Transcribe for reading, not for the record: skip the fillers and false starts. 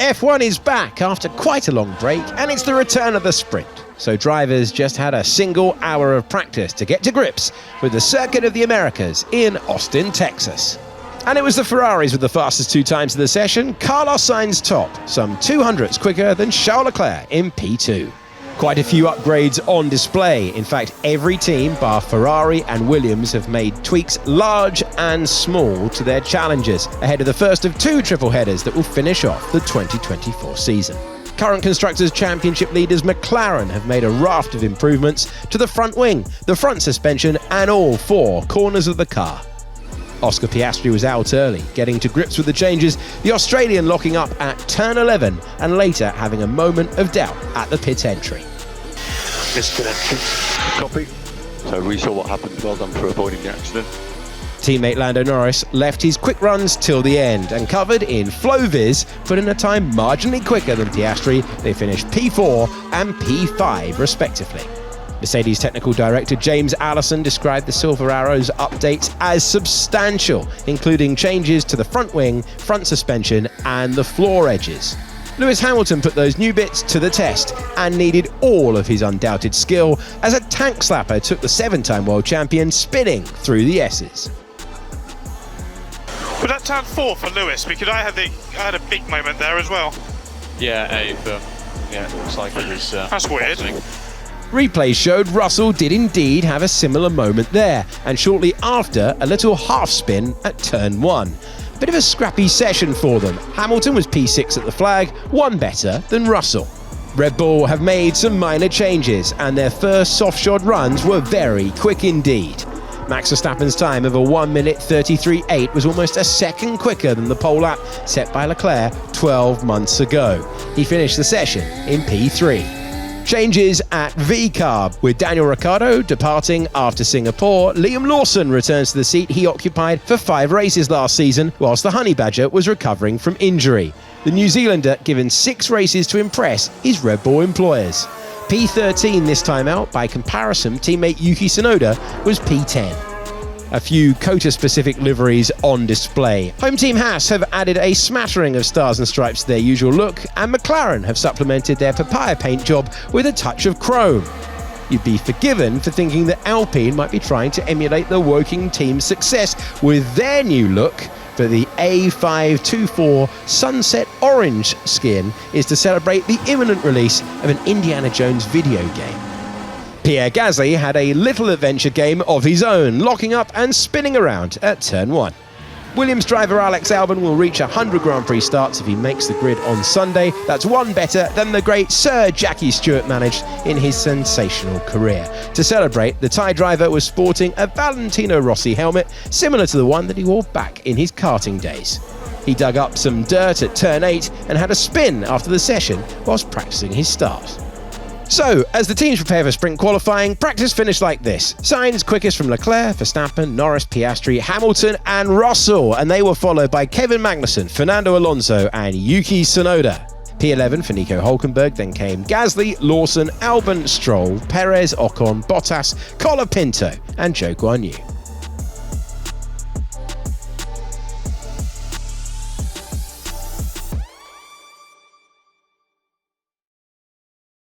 F1 is back after quite a long break, and it's the return of the sprint. So drivers just had a single hour of practice to get to grips with the Circuit of the Americas in Austin, Texas. And it was the Ferraris with the fastest 2 times of the session. Carlos Sainz top, some 200ths quicker than Charles Leclerc in P2. Quite a few upgrades on display. In fact, every team, bar Ferrari and Williams, have made tweaks large and small to their challenges ahead of the first of 2 triple headers that will finish off the 2024 season. Current Constructors' Championship leaders McLaren have made a raft of improvements to the front wing, the front suspension and all 4 corners of the car. Oscar Piastri was out early, getting to grips with the changes, the Australian locking up at turn 11 and later having a moment of doubt at the pit entry. Disconnection. Copy. So we saw what happened. Well done for avoiding the accident. Teammate Lando Norris left his quick runs till the end and covered in FlowViz, put in a time marginally quicker than Piastri. They finished P4 and P5 respectively. Mercedes technical director James Allison described the Silver Arrows updates as substantial, including changes to the front wing, front suspension and the floor edges. Lewis Hamilton put those new bits to the test and needed all of his undoubted skill as a tank slapper took the 7-time world champion spinning through the S's. Was that turn 4 for Lewis? Because I had a big moment there as well. Yeah, it looks like it was. That's weird. Replays showed Russell did indeed have a similar moment there, and shortly after, a little half spin at turn 1. A bit of a scrappy session for them. Hamilton was P6 at the flag, 1 better than Russell. Red Bull have made some minor changes, and their first soft-shod runs were very quick indeed. Max Verstappen's time of a 1:33.8 was almost a second quicker than the pole lap set by Leclerc 12 months ago. He finished the session in P3. Changes at V-Carb, with Daniel Ricciardo departing after Singapore. Liam Lawson returns to the seat he occupied for 5 races last season, whilst the Honey Badger was recovering from injury. The New Zealander given 6 races to impress his Red Bull employers. P13 this time out. By comparison, teammate Yuki Tsunoda was P10. A few COTA-specific liveries on display. Home team Haas have added a smattering of stars and stripes to their usual look, and McLaren have supplemented their papaya paint job with a touch of chrome. You'd be forgiven for thinking that Alpine might be trying to emulate the Woking team's success with their new look, but the A524 Sunset Orange skin is to celebrate the imminent release of an Indiana Jones video game. Pierre Gasly had a little adventure game of his own, locking up and spinning around at turn 1. Williams driver Alex Albon will reach 100 Grand Prix starts if he makes the grid on Sunday. That's 1 better than the great Sir Jackie Stewart managed in his sensational career. To celebrate, the Thai driver was sporting a Valentino Rossi helmet similar to the one that he wore back in his karting days. He dug up some dirt at turn 8 and had a spin after the session whilst practicing his start. So, as the teams prepare for sprint qualifying, practice finished like this. Sainz quickest from Leclerc, Verstappen, Norris, Piastri, Hamilton and Russell, and they were followed by Kevin Magnussen, Fernando Alonso and Yuki Tsunoda. P11 for Nico Hülkenberg, then came Gasly, Lawson, Albon, Stroll, Perez, Ocon, Bottas, Colapinto and Zhou Guanyu.